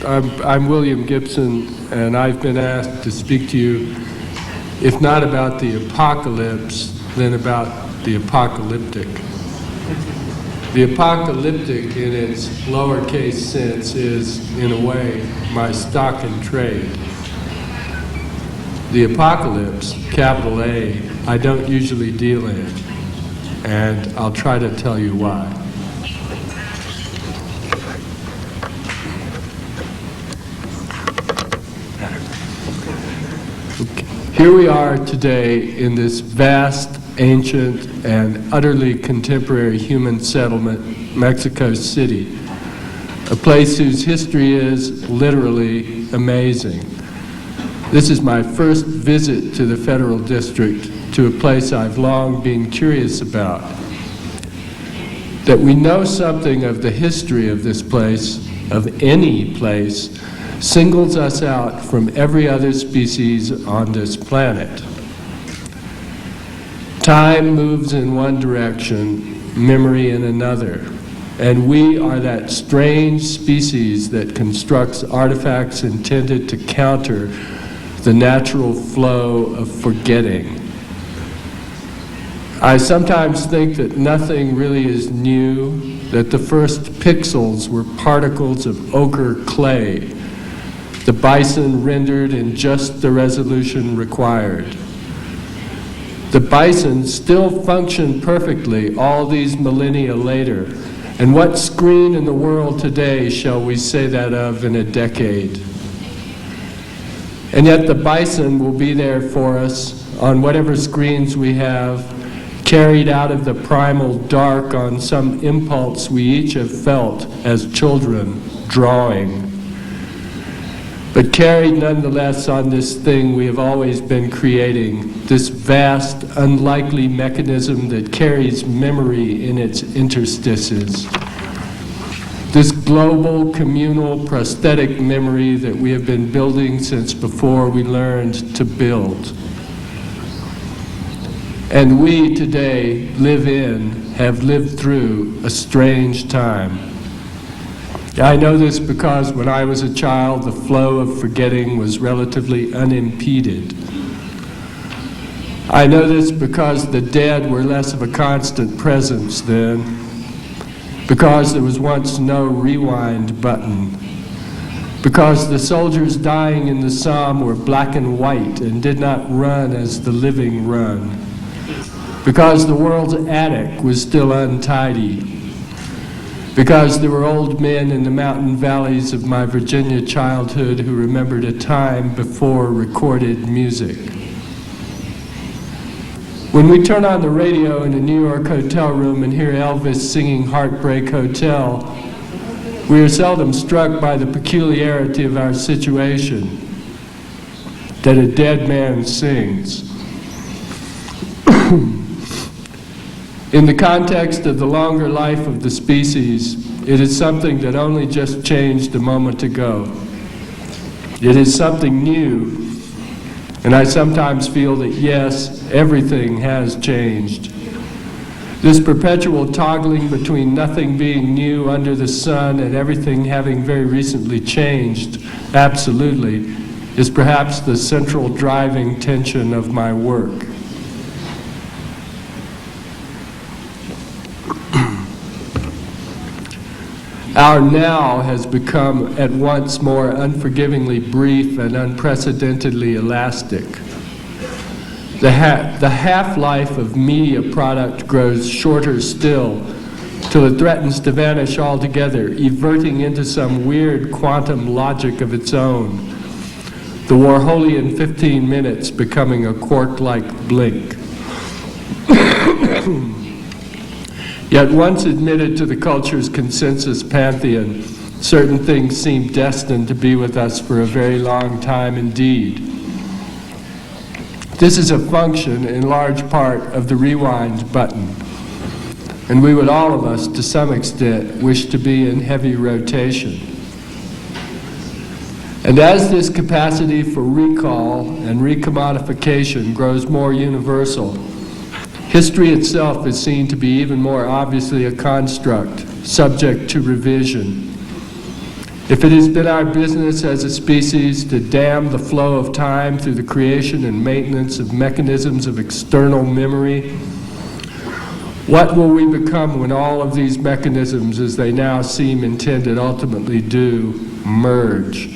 I'm William Gibson, and I've been asked to speak to you, if not about the apocalypse, then about the apocalyptic. The apocalyptic, in its lowercase sense, is, in a way, my stock in trade. The apocalypse, capital A, I don't usually deal in, and I'll try to tell you why. Here we are today in this vast, ancient, and utterly contemporary human settlement, Mexico City, a place whose history is literally amazing. This is my first visit to the Federal District, to a place I've long been curious about. That we know something of the history of this place, of any place, singles us out from every other species on this planet. Time moves in one direction, memory in another, and we are that strange species that constructs artifacts intended to counter the natural flow of forgetting. I sometimes think that nothing really is new, that the first pixels were particles of ochre clay, the bison rendered in just the resolution required. The bison still function perfectly all these millennia later, and what screen in the world today shall we say that of in a decade? And yet the bison will be there for us on whatever screens we have, carried out of the primal dark on some impulse we each have felt as children, drawing. But carried nonetheless on this thing we have always been creating, this vast, unlikely mechanism that carries memory in its interstices. This global, communal, prosthetic memory that we have been building since before we learned to build. And we today have lived through a strange time. I know this because when I was a child, the flow of forgetting was relatively unimpeded. I know this because the dead were less of a constant presence then, because there was once no rewind button, because the soldiers dying in the Somme were black and white and did not run as the living run, because the world's attic was still untidy, because there were old men in the mountain valleys of my Virginia childhood who remembered a time before recorded music. When we turn on the radio in a New York hotel room and hear Elvis singing Heartbreak Hotel, we are seldom struck by the peculiarity of our situation, that a dead man sings. In the context of the longer life of the species, it is something that only just changed a moment ago. It is something new, and I sometimes feel that yes, everything has changed. This perpetual toggling between nothing being new under the sun and everything having very recently changed, absolutely, is perhaps the central driving tension of my work. Our now has become at once more unforgivingly brief and unprecedentedly elastic. The half-life of media product grows shorter still, till it threatens to vanish altogether, everting into some weird quantum logic of its own. The Warholian 15 minutes becoming a quark-like blink. Yet once admitted to the culture's consensus pantheon, certain things seem destined to be with us for a very long time indeed. This is a function, in large part, of the rewind button, and we would all of us, to some extent, wish to be in heavy rotation. And as this capacity for recall and recommodification grows more universal, history itself is seen to be even more obviously a construct, subject to revision. If it has been our business as a species to dam the flow of time through the creation and maintenance of mechanisms of external memory, what will we become when all of these mechanisms, as they now seem intended, ultimately do merge?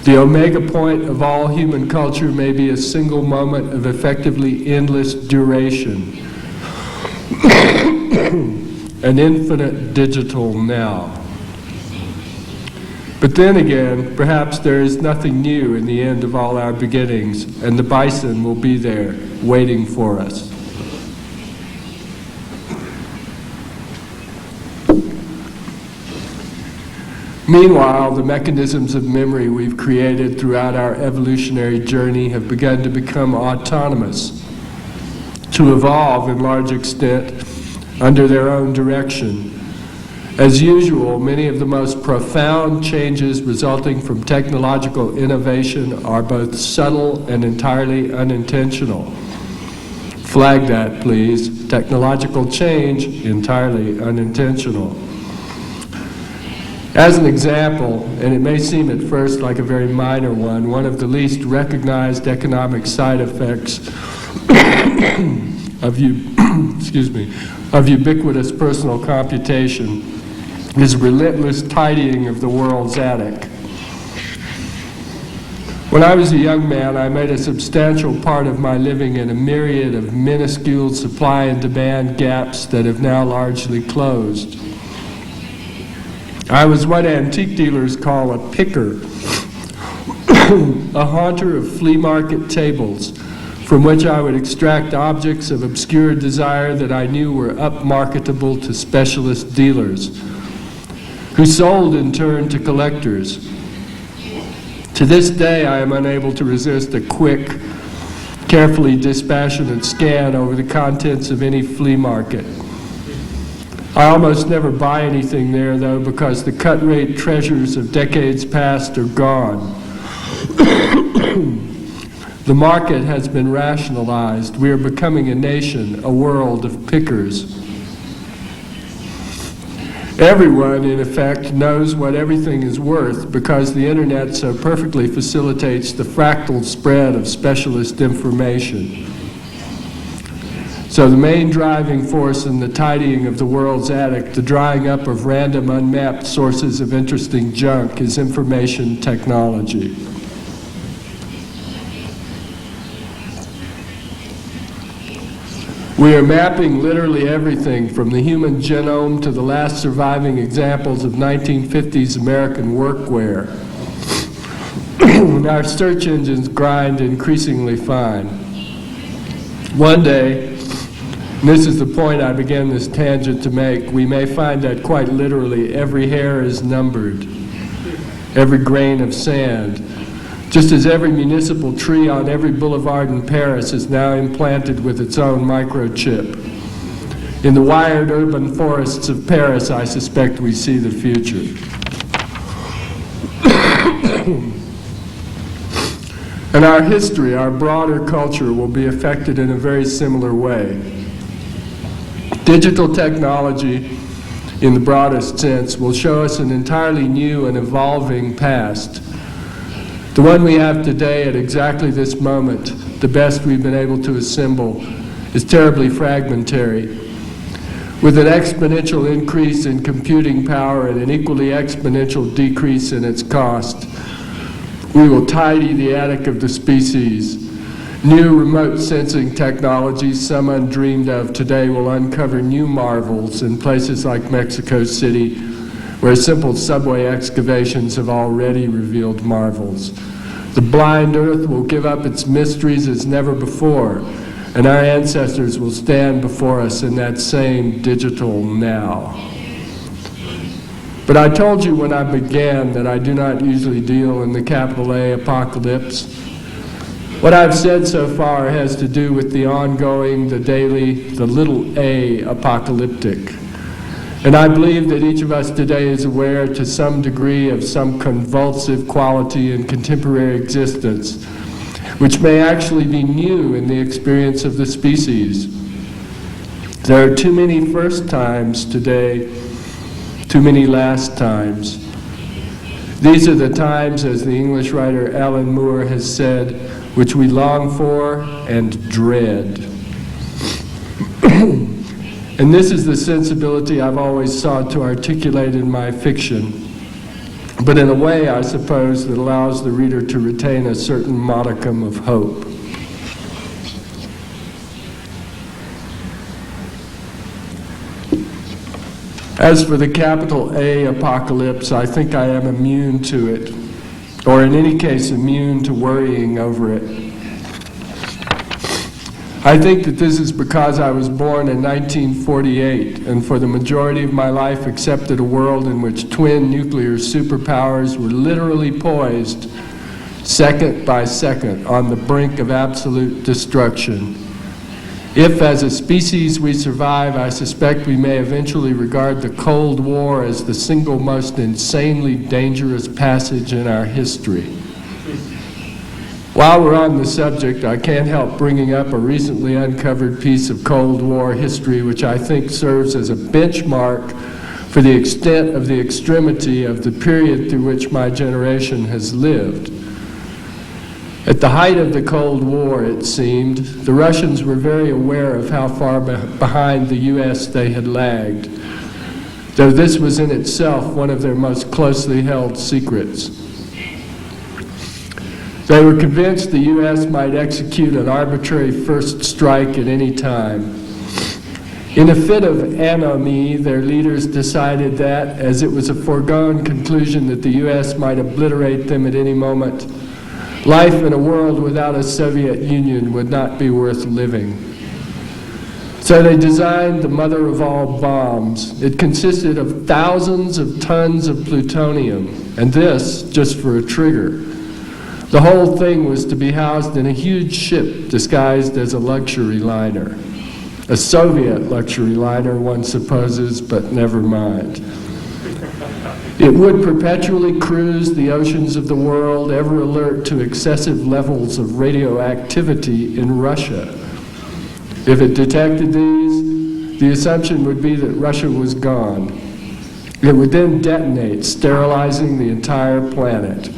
The omega point of all human culture may be a single moment of effectively endless duration, an infinite digital now. But then again, perhaps there is nothing new in the end of all our beginnings, and the bison will be there, waiting for us. Meanwhile, the mechanisms of memory we've created throughout our evolutionary journey have begun to become autonomous, to evolve in large extent under their own direction. As usual, many of the most profound changes resulting from technological innovation are both subtle and entirely unintentional. Flag that, please. Technological change, entirely unintentional. As an example, and it may seem at first like a very minor one of the least recognized economic side effects of ubiquitous personal computation is relentless tidying of the world's attic. When I was a young man, I made a substantial part of my living in a myriad of minuscule supply and demand gaps that have now largely closed. I was what antique dealers call a picker, a haunter of flea market tables, from which I would extract objects of obscure desire that I knew were up-marketable to specialist dealers, who sold in turn to collectors. To this day, I am unable to resist a quick, carefully dispassionate scan over the contents of any flea market. I almost never buy anything there, though, because the cut-rate treasures of decades past are gone. The market has been rationalized. We are becoming a nation, a world of pickers. Everyone, in effect, knows what everything is worth because the internet so perfectly facilitates the fractal spread of specialist information. So the main driving force in the tidying of the world's attic, the drying up of random unmapped sources of interesting junk, is information technology. We are mapping literally everything from the human genome to the last surviving examples of 1950s American workwear. Our search engines grind increasingly fine. One day, and this is the point I began this tangent to make, we may find that quite literally every hair is numbered, every grain of sand, just as every municipal tree on every boulevard in Paris is now implanted with its own microchip. In the wired urban forests of Paris, I suspect we see the future. And our history, our broader culture, will be affected in a very similar way. Digital technology, in the broadest sense, will show us an entirely new and evolving past. The one we have today at exactly this moment, the best we've been able to assemble, is terribly fragmentary. With an exponential increase in computing power and an equally exponential decrease in its cost, we will tidy the attic of the species. New remote sensing technologies, some undreamed of today, will uncover new marvels in places like Mexico City, where simple subway excavations have already revealed marvels. The blind earth will give up its mysteries as never before, and our ancestors will stand before us in that same digital now. But I told you when I began that I do not usually deal in the capital A apocalypse. What I've said so far has to do with the ongoing, the daily, the little a apocalyptic. And I believe that each of us today is aware to some degree of some convulsive quality in contemporary existence, which may actually be new in the experience of the species. There are too many first times today too many last times. These are the times, as the English writer Alan Moore has said, which we long for and dread. And this is the sensibility I've always sought to articulate in my fiction, but in a way, I suppose, that allows the reader to retain a certain modicum of hope. As for the capital A apocalypse, I think I am immune to it, or in any case, immune to worrying over it. I think that this is because I was born in 1948, and for the majority of my life accepted a world in which twin nuclear superpowers were literally poised, second by second, on the brink of absolute destruction. If, as a species, we survive, I suspect we may eventually regard the Cold War as the single most insanely dangerous passage in our history. While we're on the subject, I can't help bringing up a recently uncovered piece of Cold War history which I think serves as a benchmark for the extent of the extremity of the period through which my generation has lived. At the height of the Cold War, it seemed, the Russians were very aware of how far behind the U.S. they had lagged, though this was in itself one of their most closely held secrets. They were convinced the U.S. might execute an arbitrary first strike at any time. In a fit of anomie, their leaders decided that, as it was a foregone conclusion that the U.S. might obliterate them at any moment, life in a world without a Soviet Union would not be worth living. So they designed the mother of all bombs. It consisted of thousands of tons of plutonium, and this just for a trigger. The whole thing was to be housed in a huge ship disguised as a luxury liner. A Soviet luxury liner, one supposes, but never mind. It would perpetually cruise the oceans of the world, ever alert to excessive levels of radioactivity in Russia. If it detected these, the assumption would be that Russia was gone. It would then detonate, sterilizing the entire planet.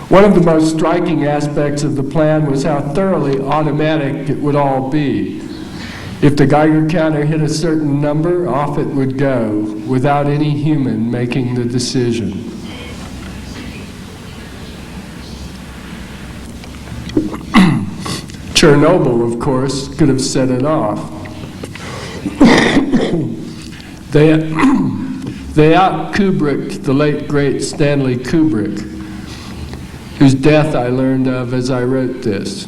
One of the most striking aspects of the plan was how thoroughly automatic it would all be. If the Geiger counter hit a certain number, off it would go, without any human making the decision. Chernobyl, of course, could have set it off. They out-Kubricked the late, great Stanley Kubrick, whose death I learned of as I wrote this.